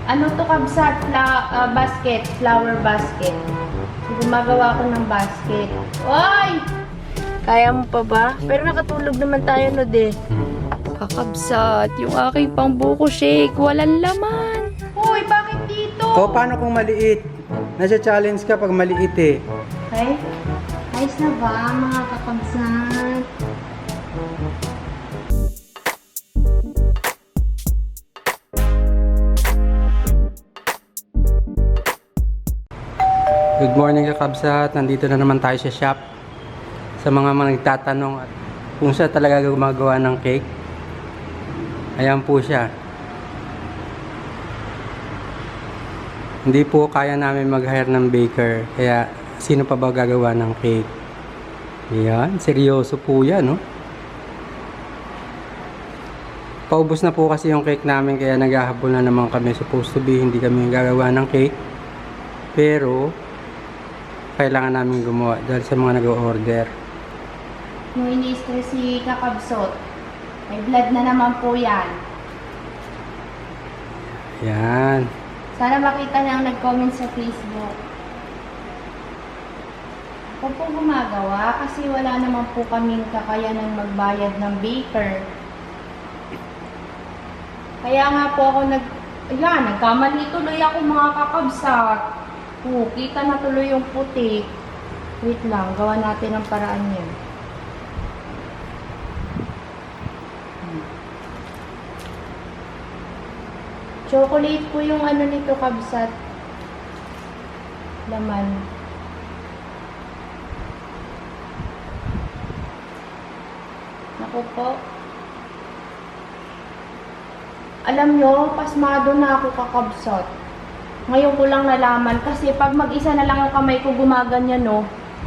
Ano to kabsat? Basket. Flower basket. Gumagawa ko ng basket. Oy! Kaya mo pa ba? Pero nakatulog naman tayo no de. Kakabsat, yung aking pangbuko shake, walang laman. Uy, bakit dito? O, paano kung maliit? Nasa challenge ka pag maliit eh. Okay? Ayos na ba, mga kakabsat? Good morning kakabsat, nandito na naman tayo sa shop. Sa mga nagtatanong at kung siya talaga gumagawa ng cake. Ayan po siya. Hindi po kaya namin mag-hire ng baker, kaya sino pa ba gagawa ng cake? Ayan, seryoso po yan, no? Paubos na po kasi yung cake namin, kaya naghahabol na naman kami. Supposed to be, hindi kami gagawa ng cake. Pero kailangan namin gumawa dahil sa mga nag-order. Yung ini-stress si kakabsot. May blood na naman po yan. Yan. Sana makita niya ang nag-comment sa Facebook. Ako po gumagawa kasi wala naman po kaming kakayanan magbayad ng baker. Kaya nga po ako nagkamali tuloy ako mga kakabsat. Kita na tuloy yung puti. Wait lang, gawa natin ang paraan niya. Chocolate po yung ano nito kabsat. Laman. Naku po. Alam nyo, pasmado na ako kakabsat. Ngayon ko lang nalaman kasi pag mag-isa na lang ang kamay ko gumaganyan, no,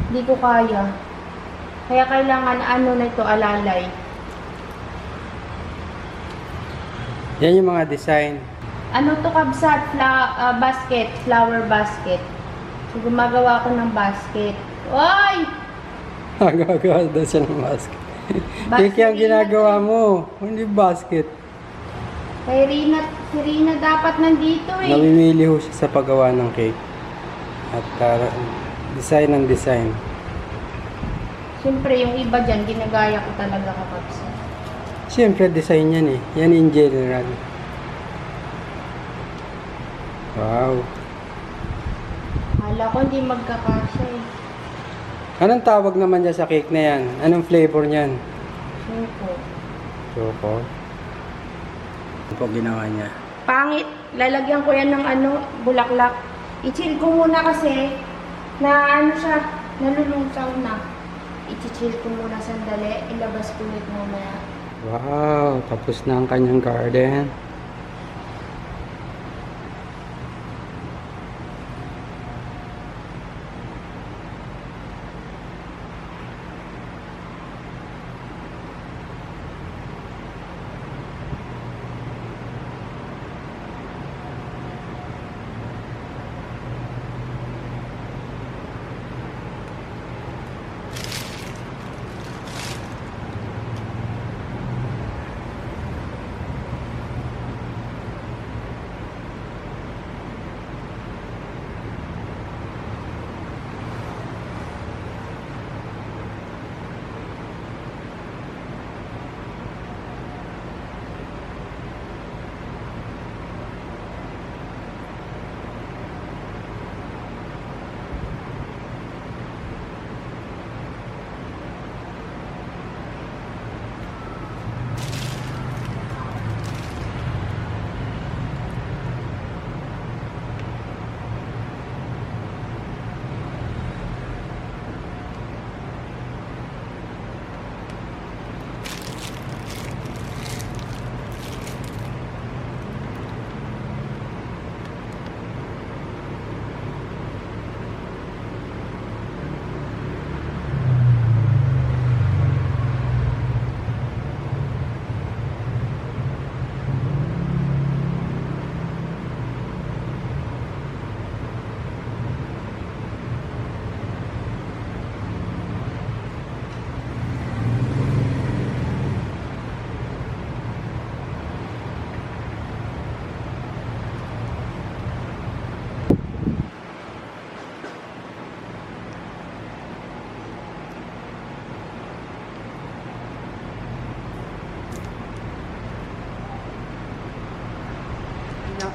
hindi ko kaya. Kaya kailangan ano na ito, alalay. Yan yung mga design. Ano to kabsat? Basket. Flower basket. So, gumagawa ko ng basket. Oy! Gagawa daw siya ng basket. Cake yung ginagawa mo, hindi basket. Kay si Rina dapat nandito eh. Namimili ho siya sa paggawa ng cake. At design ng design. Siyempre, yung iba dyan, ginagaya ko talaga kakabsat. Siyempre, design yan eh. Yan in general. Wow. Hala ko hindi magkakasya eh. Anong tawag naman niya sa cake na yan? Anong flavor niyan? Choco. Choco. Ano po ginawa niya? Pangit. Lalagyan ko yan ng ano, bulaklak. I-chill ko muna kasi na ano siya, nalulungsaw na. I-chill ko muna sandali. Ilabas ko ulit mamaya. Wow, tapos na ang kanyang garden.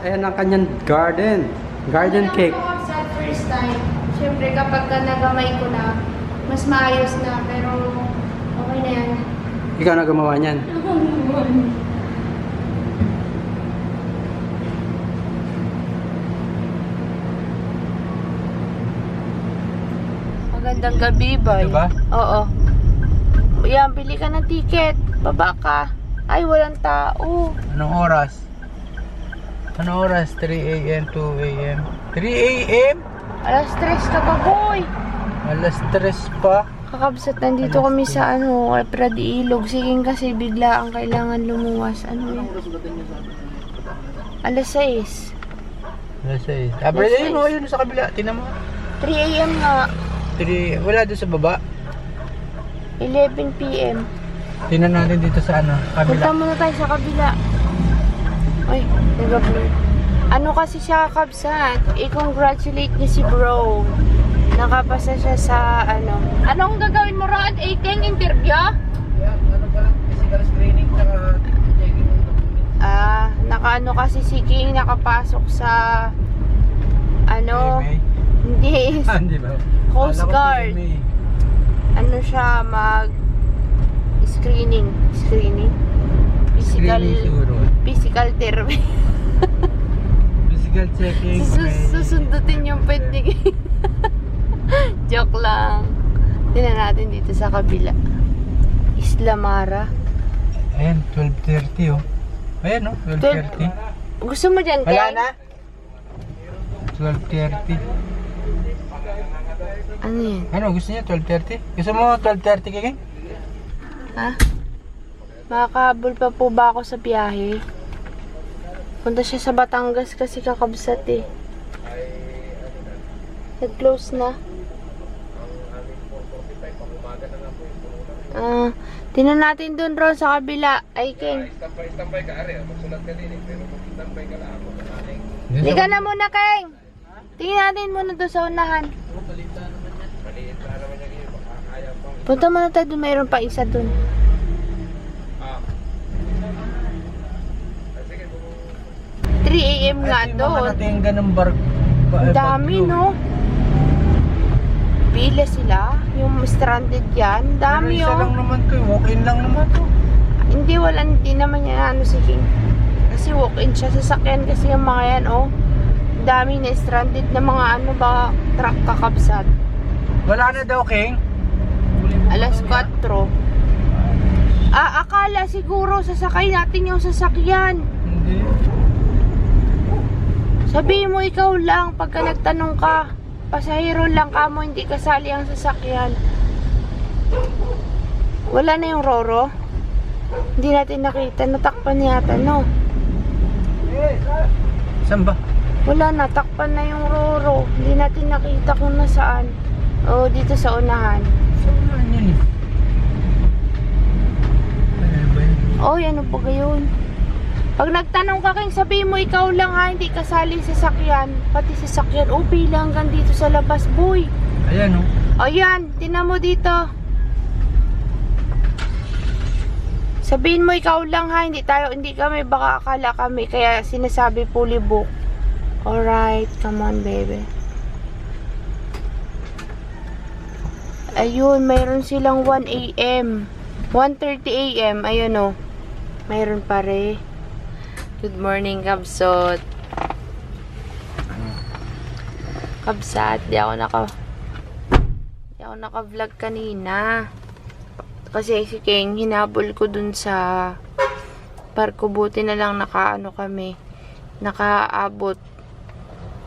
Ayan ang kanyang garden. Garden cake. Ako sa first time. Siyempre kapag ka nagamay ko na, mas maayos na. Pero okay na yan. Ikaw na gumawa niyan. Magandang gabi ba? Ito ba? Oo. Yan, bili ka ng ticket. Baba ka. Ay, walang tao. Anong oras? Anong oras? 3 a.m., 2 a.m. 3 a.m.? Alas 3 ka pa, boy. Alas 3 pa. Kakabsat, nandito kami sa Pradi Ilog. Sige kasi bigla ang kailangan lumuwas. Ano yun? Alas 6. Alas 6. Abre, Alas yun o, yun sa kabila. Tingnan mo. 3 a.m. nga. 3, wala doon sa baba. 11 p.m. Tingnan natin dito sa Punta kabila. muna tayo sa kabila. Ay, nag-upload. Ano kasi siya, Kabsat? I-congratulate niya si bro. Nakapasa siya sa Anong gagawin mo, Rod? 18 interview? Yeah, ano ba? Physical screening tsaka checking. Nakaano kasi si King nakapasok sa PMA? hindi, Hindi ba? Coast Akala ko Guard. PMA. Ano siya, screening. Physical, Screening siguro. physical therapy. Physical checking. Susundutin yung pet ni King. Joke lang. Tingnan natin dito sa kabila. Isla Mara. Ayan, 12:30 oh. Ayan oh, 12:30. Gusto mo dyan, Wala King? na? 12:30. Ano yan? Ano, gusto niya 12:30? Gusto mo 12:30 King? Ha? Makakahabol pa po ba ako sa biyahe? Punta siya sa Batangas kasi kakabsat eh. Nag-close na. Tinan natin dun Ron sa kabila. Ay, King. Standby ka, Ari. Magsulat ka din eh. Pero mag-standby ka lang. Liga na muna, King. Tingnan natin muna doon sa unahan. Punta muna tayo doon. Mayroon pa isa doon. 3 a.m. nga doon. Natin ganun bar. Ang dami, no? Pila sila. Yung stranded yan. Dami, Isa lang oh. naman to, walk-in lang naman to. Hindi naman yan si King. Kasi walk-in siya. Sasakyan kasi yung mga yan, oh. Dami na stranded na mga truck kakabsat. Wala na daw, King. Alas 4. Akala siguro sasakay natin yung sasakyan. Hindi. Sabihin mo ikaw lang pagka nagtanong ka. Pasahero lang ka mo, hindi kasali ang sasakyan. Wala na yung Roro. Hindi natin nakita. Natakpan yata, no? Saan ba? Wala na. Takpan na yung Roro. Hindi natin nakita kung nasaan. O, dito sa unahan. Saan ba yun eh? Ano ba yun? Oy, ano pa gayon? Pag nagtanong ka King, sabihin mo ikaw lang ha, hindi kasali sa sakyan. Pati sa sakyan, pila hanggang dito sa labas, boy. Ayan oh. O yan, tinan mo dito. Sabihin mo ikaw lang ha, hindi kami, baka akala kami. Kaya sinasabi fully book. Alright, come on baby. Ayun, mayroon silang 1 a.m. 1:30 a.m. Ayun o. Mayroon pa rin. Good morning, Kabsot. Kabsat, di ako naka-vlog kanina. Kasi si King, hinabol ko dun sa parko. Buti na lang nakaabot.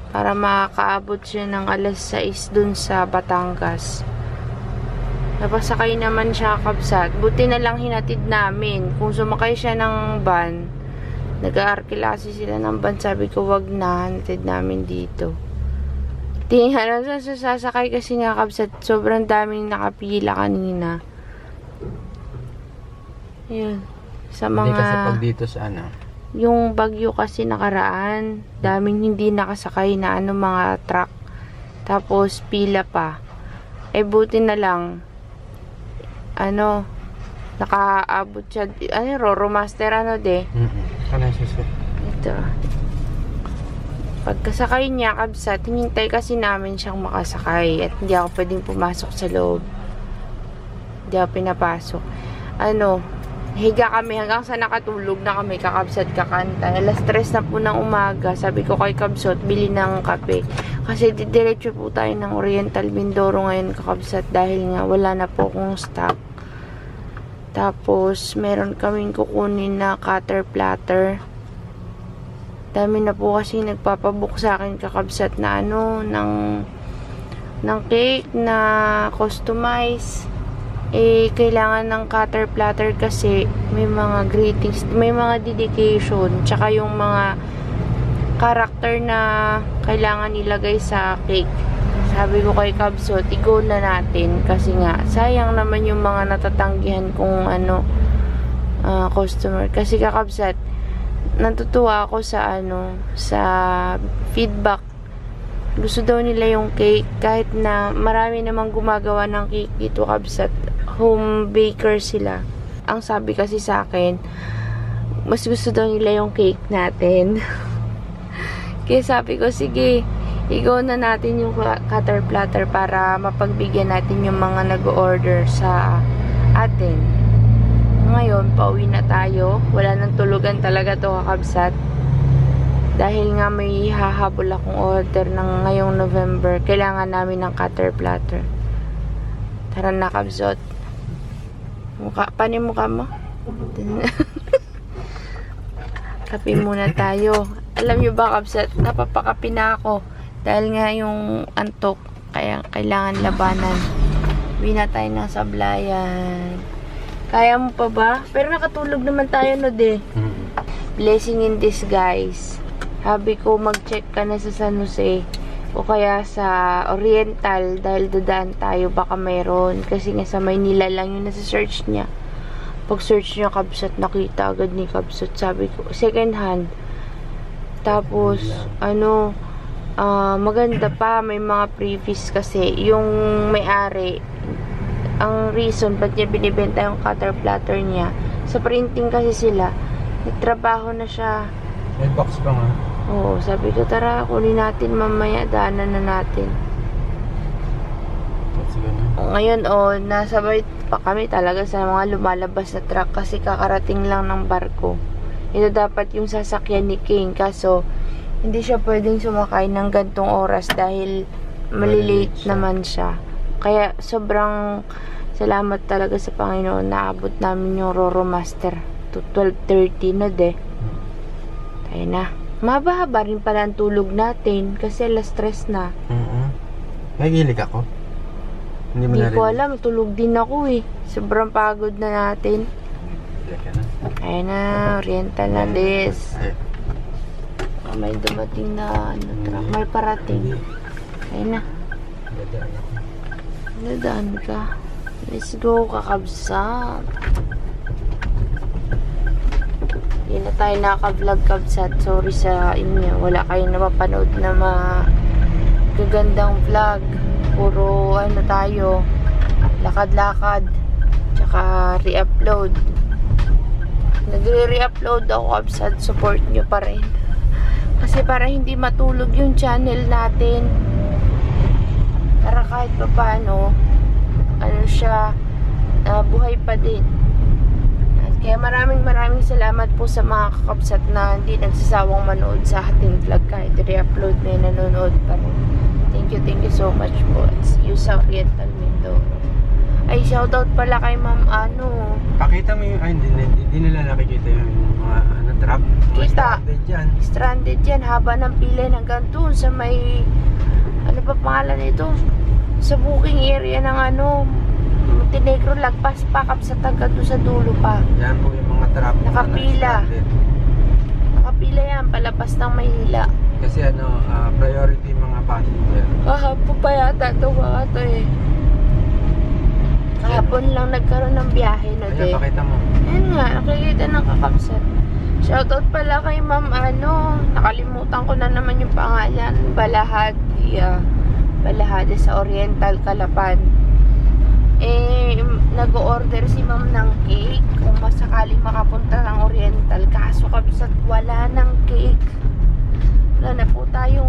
Para makaabot siya ng alas 6 dun sa Batangas. Napasakay naman siya, Kabsat. Buti na lang hinatid namin. Kung sumakay siya ng van, nag-aarkilasi sila ng van. Sabi ko, wag na. Hinatid namin dito. Tingnan na sasakay kasi nga, Kabsat. Sobrang daming nakapila kanina. Yun. Sa mga... Hindi kasi pag dito sa Yung bagyo kasi nakaraan. Daming hindi nakasakay na mga truck. Tapos pila pa. Buti na lang. Nakaabot siya. Roro Master, de? Ano yung susi? Ito. Pagkasakay niya, kabsat, hinintay kasi namin siyang makasakay at hindi ako pwedeng pumasok sa loob. Hindi ako pinapasok. Higa kami hanggang sa nakatulog na kami, kakabsat kakanta. Alas 3 na po ng umaga. Sabi ko kay Kabsat, bili ng kape. Kasi didiretso po tayo ng Oriental Mindoro ngayon, kakabsat, dahil nga wala na po akong stock. Tapos, meron kaming kukunin na cutter platter. Dami na po kasi nagpapabook sa akin, kakabsat, na ng cake na customize. Kailangan ng cutter platter kasi may mga greetings, may mga dedication, tsaka yung mga character na kailangan ilagay sa cake. Sabi ko kay Kabsat, i-go na natin kasi nga, sayang naman yung mga natatanggihan kung customer. Kasi kakabsat, natutuwa ako sa sa feedback. Gusto daw nila yung cake, kahit na marami namang gumagawa ng cake dito, kabsat. Home baker sila. Ang sabi kasi sa akin, mas gusto daw nila yung cake natin. Kaya sabi ko, sige, i-go na natin yung cutter platter para mapagbigyan natin yung mga nag-order sa atin. Ngayon, pauwi na tayo. Wala nang tulugan talaga to, kakabsat. Dahil nga may hahabol akong order ng ngayong November, kailangan namin ng cutter platter. Tara na, Kabsat. Paano yung mukha mo? Kape muna tayo. Alam nyo ba, Kabsat, napapakape na ako. Dahil nga yung antok, kaya kailangan labanan. Uwi na tayo ng sablayan. Kaya mo pa ba? Pero nakatulog naman tayo, no, de. Blessing in disguise. Sabi ko, mag-check ka na sa San Jose o kaya sa Oriental dahil dadaan tayo, baka mayroon. Kasi nga sa Maynila lang yung nasa search niya. Pag search niya, Kabsat, nakita agad ni Kabsat. Sabi ko, second hand. Tapos, maganda pa, may mga previous kasi. Yung may-ari, ang reason ba't niya binibenta yung cutter platter niya, sa printing kasi sila, nagtrabaho na siya. May box pa nga. Oo, sabi ko, tara, kunin natin mamaya, daanan na natin. Ngayon, nasabay pa kami talaga sa mga lumalabas na truck kasi kakarating lang ng barko. Ito dapat yung sasakyan ni King, kaso hindi siya pwedeng sumakay ng gantong oras dahil malilate naman siya. Kaya sobrang salamat talaga sa Panginoon, naabot namin yung Roro Master to 12:30 na de. Tayo na. Mahaba-haba rin pala ang tulog natin kasi alas 3 na. Nagilig ako. Hindi ko alam, tulog din ako eh. Sobrang pagod na natin. Ayun na, Oriental na des. May dumating na truck. May parating. Ayun na. Nadaan ka. Let's go, kakabsat. Hindi na tayo nakaka-vlog, kabsat. Sorry sa inyo. Wala kayong napapanood na magagandang vlog. Puro tayo. Lakad-lakad. Tsaka re-upload. Nagre-re-upload ako, kabsat. Support nyo pa rin. Kasi para hindi matulog yung channel natin. Para kahit pa paano, buhay pa din. Kaya maraming salamat po sa mga kakabsat na hindi nagsasawang manood sa ating vlog kahit re-upload na nanonood pa rin. Thank you so much po. See you sa Oriental Mindoro. Ay, shoutout pala kay Ma'am Pakita mo yung, hindi nila nakikita yung mga truck. Kita. Stranded dyan. Stranded yan. Haba ng pila hanggang doon sa may, ano pa pangalan nito? Sa booking area ng Montenegro, lagpas pa Kabsat agad doon sa dulo pa. Yan po yung mga truck. Nakapila. Nakapila yan, palabas ng Maynila. Kasi priority mga passenger. Kahapon pa yata ito mga ito eh. Kahapon lang nagkaroon ng biyahe na Ayan, pakita mo. Ayan nga, nakikita ng kakabsat. Shoutout pala kay Ma'am nakalimutan ko na naman yung pangalan. Balahade sa Oriental, Calapan. Nag-order si Ma'am ng cake kung masakaling makapunta ng Oriental. Kaso kabsat, wala ng cake. Wala na po tayong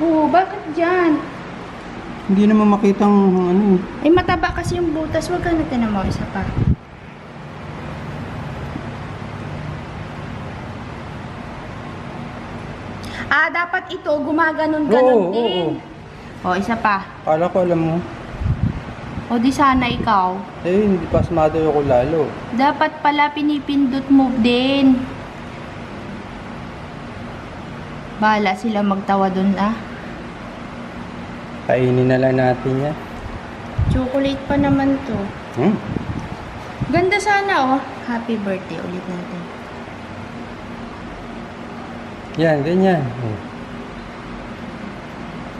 Oo, bakit dyan? Hindi naman makitang ano eh. Ay, mataba kasi yung butas. Huwag ka natin mo isa pa. Dapat ito, gumaganon-ganon Oo, din. O, isa pa. Kala ko alam mo. O, di sana ikaw. Eh, hindi pasmado ako lalo. Dapat pala pinipindot mo din. Bahala sila magtawa dun, Kainin na lang natin yan. Chocolate pa naman to. Ganda sana, Happy birthday ulit natin. Yan, ganyan.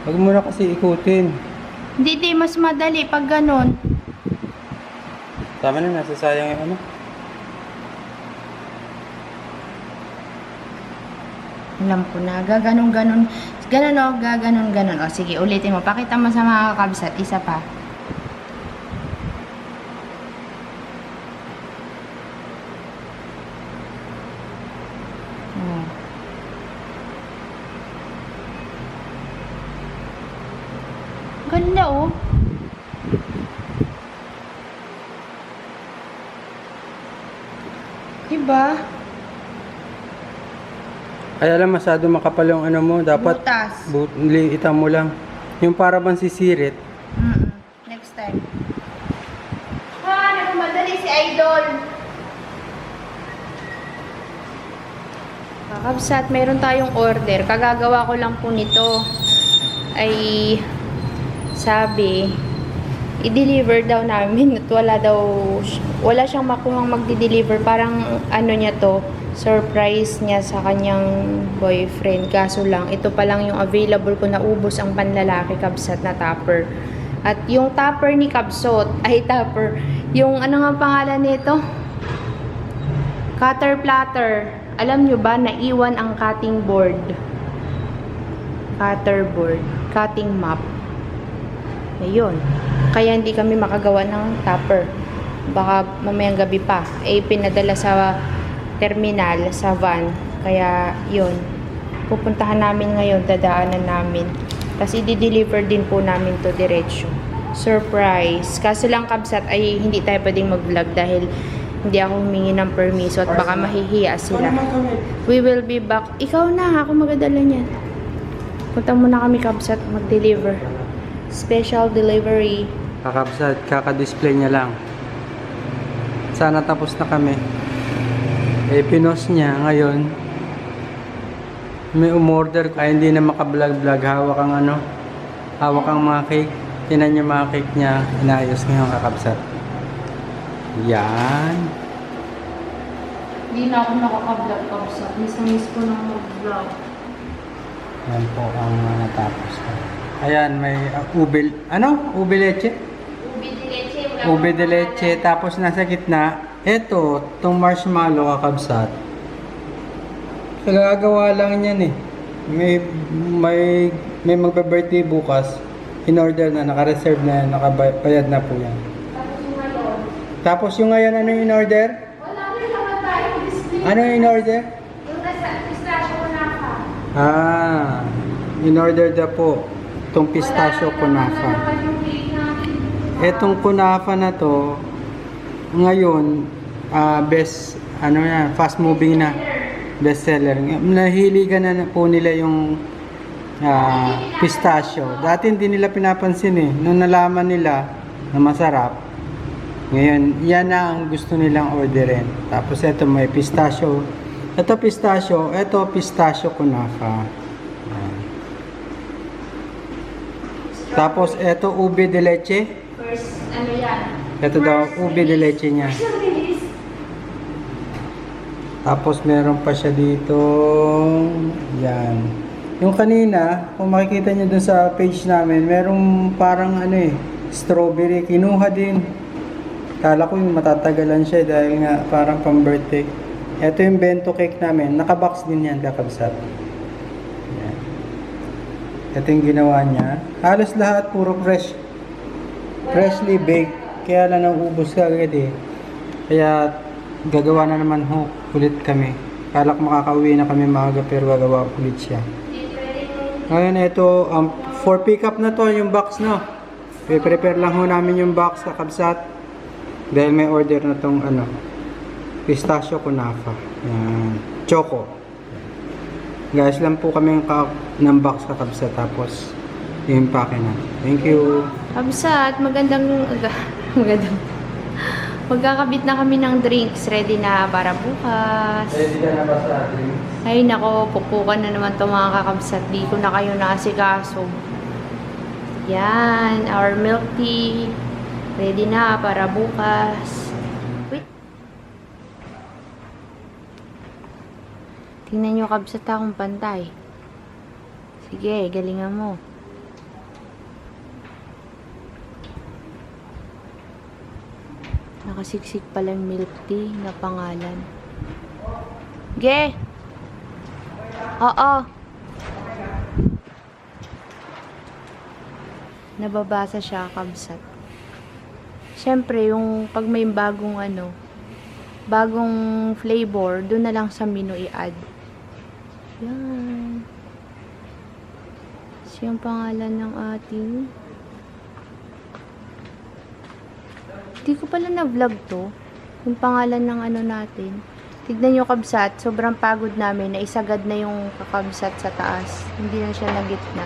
Huwag mo na kasi ikutin. Hindi, mas madali pag ganon. Tama na, nasasayang yung ano. Alam ko na, gaganon-ganon. Ganon, gaganon-ganon. O, sige, ulitin mo. Pakita mo sa mga kakabsat. Isa pa. Oh. Ganda, Diba? Kaya lang masyado makapal yung ano mo. Dapat Butas. liitan mo lang. Yung para bang sisirit. Next time. Nagmamadali si Idol. Kakabsat, mayroon tayong order. Kagagawa ko lang po nito. Ay, sabi, i-deliver daw namin at wala siyang makuhang magdi-deliver. Parang ano niya to, surprise niya sa kanyang boyfriend. Kaso lang, ito pa lang yung available ko, naubos ang panlalaki kabsat na topper. At yung topper ni Kabsot, yung ano nga pangalan nito? Cutter platter. Alam nyo ba, naiwan ang cutting board. Cutter board. Cutting map. Ayun. Kaya hindi kami makagawa ng topper. Baka mamayang gabi pa. Pinadala sa terminal, sa van. Kaya, yun. Pupuntahan namin ngayon, dadaanan namin. Tapos, i-deliver din po namin to diretsyo. Surprise. Kaso lang, kabsat, ay hindi tayo pwedeng mag-vlog dahil hindi ako humingi ng permiso at baka mahihiya sila. We will be back. Ikaw na, ako magadala niyan. Punta muna kami, kabsat, mag-deliver. Special delivery. Kakabsat, kaka-display niya lang. Sana tapos na kami. Pinos niya ngayon. May umorder ay hindi na maka-vlog-vlog. Hawak ang mga cake. Tinan niya mga cake niya. Inayos ngayon kakabsat. Yan. Hindi na ako nakaka-vlog, kabsat. Miss ko nang mag-vlog. Yan po ang natapos. Ayan, may ube. Ube leche? Ube de leche. Ube de leche. Tapos nasa gitna, eto, tong marshmallow kakabsat. Gagawa lang yan eh. May magbe-birthday bukas. In-order na, naka-reserve na yan, nakabayad na po yan. Tapos yung ngayon, ano yung in-order? Wala rin naman tayo. Ano yung in-order? Yung pistachio kunafa. In-order na po itong pistachio kunafa. Etong kunafa na to, ngayon, fast moving na. Bestseller. Nahiligan na po nila yung pistachio. Dati hindi nila pinapansin eh. Nung nalaman nila na masarap, ngayon, yan na ang gusto nilang orderin. Tapos ito may pistachio. Ito pistachio kunafa. Yan. Tapos ito ube de leche. First, ano yan? Ito daw ube de leche niya. Tapos meron pa siya dito. Yan. Yung kanina, kung makikita niyo dun sa page namin, merong parang strawberry. Kinuha din. Kala ko yung matatagalan siya dahil nga parang pang birthday. Ito yung bento cake namin. Nakabox din yan, kakabsat. Yan. Ito yung ginawa niya. Halos lahat puro fresh. Freshly baked. Kaya lang naubos ka agad eh. Kaya gagawa na naman ulit kami. Kala ko makakauwi na kami maaga pero gagawa ulit siya. Ngayon, ito, for pick up na to, yung box, no? I-prepare lang ho namin yung box, kakabsat. Dahil may order na tong, pistachio kunafa. Yan. Choco. Guys, lang po kami ng box, kakabsat. Tapos, i-impake na. Thank you. Kabsat, magandang... Magkakabit na kami ng drinks. Ready na para bukas. Ready ka na ba sa drinks? Ay nako, pupukan na naman itong mga kakabsat. Di ko na kayo naasikaso. Yan, our milk tea. Ready na para bukas. Wait. Tingnan nyo kabsat akong pantay. Sige, galingan mo. Nakasiksik palang milk tea na pangalan. Ge! Oo. Nababasa siya, kabsat. Siyempre, yung pag may bagong bagong flavor, doon na lang sa menu i-add. Yan. Siyang pangalan ng ating... Hindi ko pala na-vlog to. Yung pangalan ng natin. Tignan nyo kabsat. Sobrang pagod namin. Naisagad na yung kakabsat sa taas. Hindi na siya na gitna.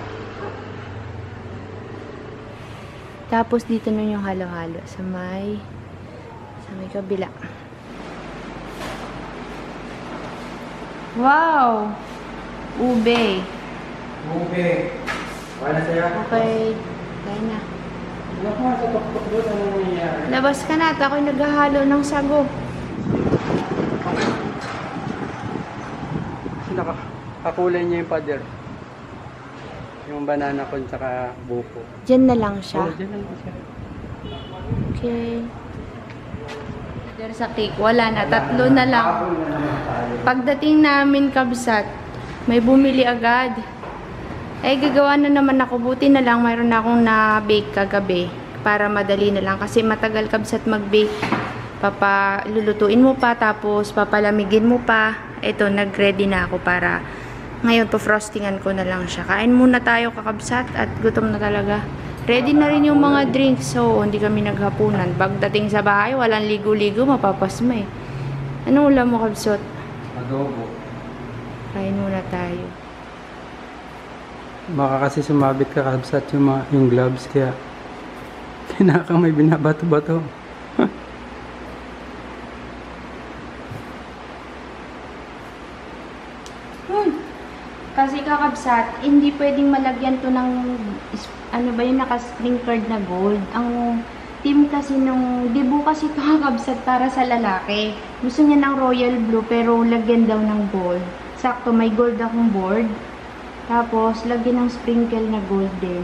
Tapos dito na yung halo-halo. Sa may kabila. Wow! Ube. Ube. Wala sa'yo? Okay. Kaya na. Huwag mo sa tuktok doon. Ano nangyayari? Labas ka na at ako'y naghahalo ng sago. Kakulay niya yung pader. Yung banana ko tsaka buko. Diyan na lang siya. Diyan lang siya. Okay. Order sa cake. Wala na. Tatlo na lang. Pagdating namin kabsat, may bumili agad. Ay, gagawa na naman ako. Buti na lang, mayroon na akong na-bake kagabi. Para madali na lang. Kasi matagal kabsat mag-bake. Lulutuin mo pa, tapos papalamigin mo pa. Ito, nag-ready na ako para ngayon frostingan ko na lang siya. Kain muna tayo kakabsat at gutom na talaga. Ready na rin yung mga drinks. So, hindi kami naghapunan. Pagdating sa bahay, walang ligo-ligo, mapapasma eh. Anong ulam mo kabsat? Adobo. Kain muna tayo. Baka kasi sumabit ka kabsat yung gloves kaya tinakang may binabato-bato. Kasi kakabsat, hindi pwedeng malagyan to ng naka-string card na gold. Ang team kasi dibu kasi ito kakabsat para sa lalaki. Gusto niya ng royal blue pero lagyan daw ng gold. Sakto, may gold akong board. Tapos, lagyan ng sprinkle na gold din.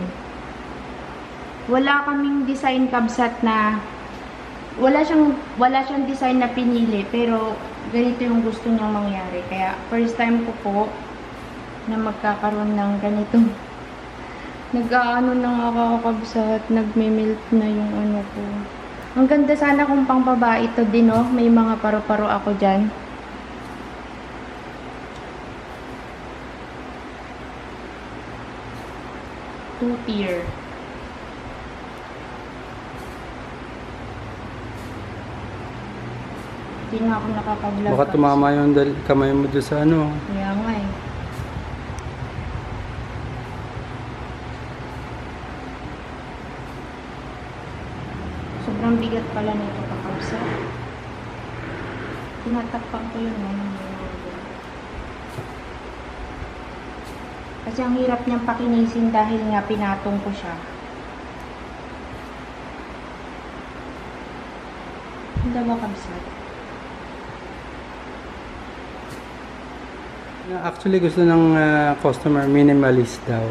Wala kaming design kabsat na wala siyang design na pinili pero ganito yung gusto niyang mangyari. Kaya first time ko po na magkakaroon ng ganito. Nag-aano na nga kakabsat, nagme-melt na yung ko. Ang ganda sana kung pang babae ito din, oh. May mga paro-paro ako dyan. Two-tier. Hindi na ako nakapag-vlog. Baka tumama yung kamay mo doon sa Kaya nga eh. Sobrang bigat pala nito kakabsat. Tinatakpan ko yun. Kasi ang hirap niyang pakinisin dahil nga pinatong ko siya. Hindi ba kabsat? Actually, gusto ng customer minimalist daw.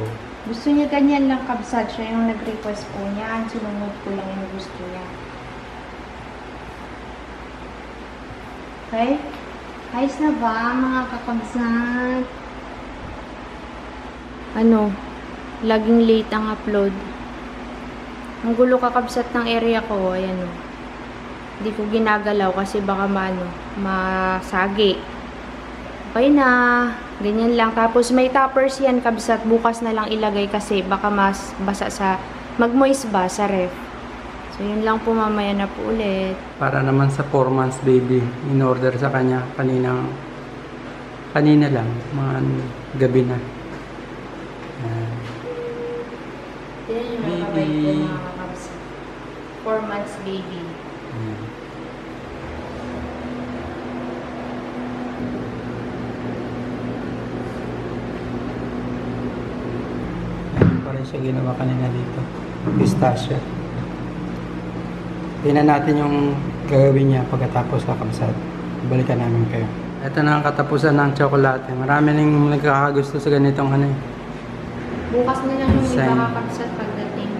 Gusto niya ganyan lang kabsat. Siya yung nag-request po niya. Sinunod ko lang yung gusto niya. Okay? Ayos na ba mga kakabsat? Laging late ang upload. Ang gulo kakabsat ng area ko. Ayan o. Hindi ko ginagalaw kasi baka masagi. Okay na. Ganyan lang. Tapos may toppers yan, kabsat. Bukas na lang ilagay kasi baka mas basa mag-moist ba sa ref. So, yun lang po, mamaya na po ulit. Para naman sa 4 months baby, in order sa kanya kanina lang, mga gabi na. Yan. Yan yung Baby. nakabay ko, mga kabsat. 4 months baby. Yan. Yan pa rin siya ginawa kanina dito. Pistachio. Tingnan natin yung gagawin niya pagkatapos kakabsat. Balikan namin kayo. Ito na ang katapusan ng tsokolate. Marami nang nagkakagusto sa ganitong ano eh. Bukas na lang yung Design. iba kakabsat pagdating.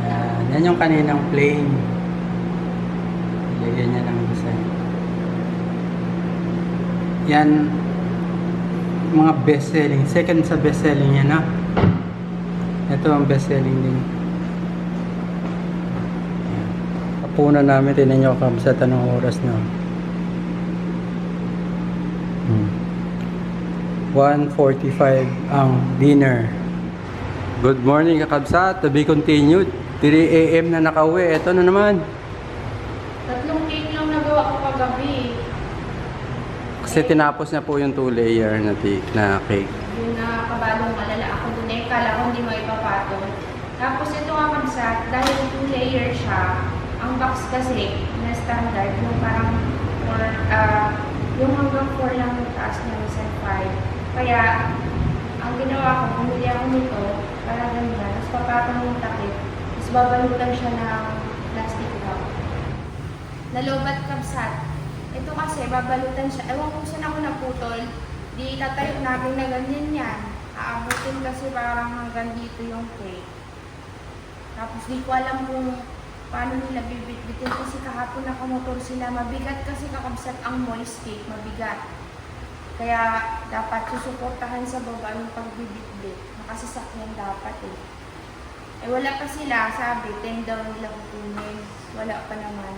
Yan. Yan yung kaninang plain. Ilagyan niya ng design. Yan mga best selling. Second sa best selling yan ha. Ito ang best selling din. Yan. Kapunan namin. Tinan nyo kakabsat anong oras na. 1:45 ang dinner. Good morning kakabsat. To be continued. 3 AM na nakauwi. Ito na naman. 3 cake lang nagawa ko kagabi. Kasi tinapos na po yung 2-layer na cake. Yung nakabalong malala ako dun eh. Kala ko hindi maipapatong. Tapos ito nga kabsat, dahil 2-layer siya, ang box kasi na standard, yung parang yung hanggang 4 lang yung taas niya, minsan 5. Kaya, ang ginawa ko, bumili ako nito, para ganda, tapos papatong yung takip, tapos babalutan siya ng plastic wrap. Nalobat kabsat. Ito kasi, babalutan siya. Ewan kung saan ako naputol, di tatayo natin na ganyan yan. Aabutin kasi parang hanggang dito yung cake. Tapos di ko alam kung paano nila bibit-bitin kasi kahapon nakamotor sila. Mabigat kasi kakabsat ang moist cake, mabigat. Kaya dapat susuportahan sa baba yung pagbibit-bit. Nakasasakyan dapat eh. Eh wala pa sila, sabi, 10 daw nila kukunin. Wala pa naman.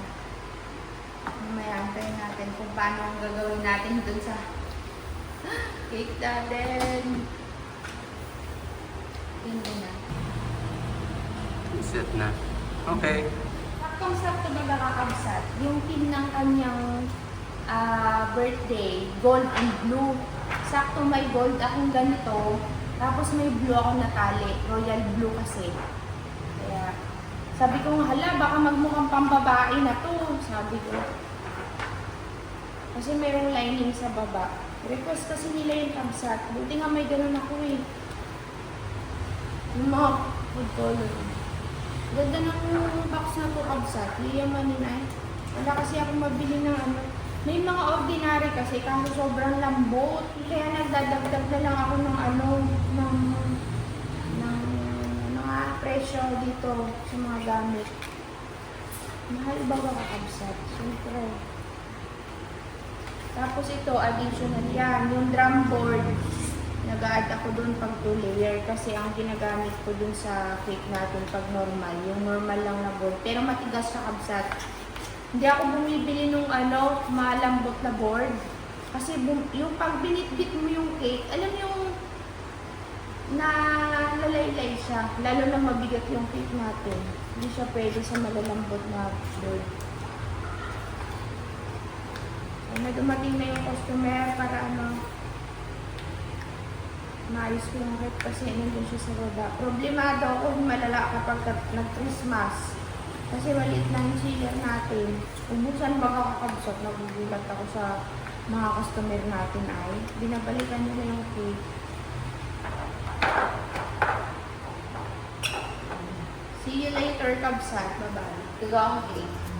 Mamaya antayin natin kung paano ang gagawin natin dun sa cake natin. Hindi na. Set na. Okay. Saktong-sakto ba kakabsat? Yung pin ng kanyang birthday, gold and blue. Sakto may gold akong ganito, tapos may blue akong natali, royal blue kasi. Kaya, sabi ko, hala, baka magmukhang pambabae na to, sabi ko. Kasi mayroong lining sa baba. Request kasi nila yung kabsat. Buti nga may ganun ako eh. Yung mga food color. Ganda ng box na po kabsat. Liyamanin ay. Wala kasi ako mabili ng ano. May mga ordinary kasi kaso sobrang lambot. Kaya nagdadagdag na lang ako ng ano, ng mga presyo dito sa mga gamit. Mahal ba kakabsat? Siyempre. Tapos ito, additional yan. Yung drum board, nag-add ako dun pag 2-layer kasi ang ginagamit ko dun sa cake natin pag normal. Yung normal lang na board. Pero matigas sa kabsat. Hindi ako bumibili nung ano, malambot na board. Kasi yung pag binitbit mo yung cake, alam yung nalalaylay siya. Lalo na mabigat yung cake natin. Hindi siya pwede sa malalambot na board. Na dumating na yung customer para ano, maayos ko yung rep kasi nandun siya sa baba. Problemado ako malala kapag nag-Christmas. Kasi maliit lang yung chiller natin. Ubusan ba kakakabsat, nagugulat ako sa mga customer natin ay binabalikan nila yung cake. See you later, kabsat. Bye-bye. Gagawa ko cake.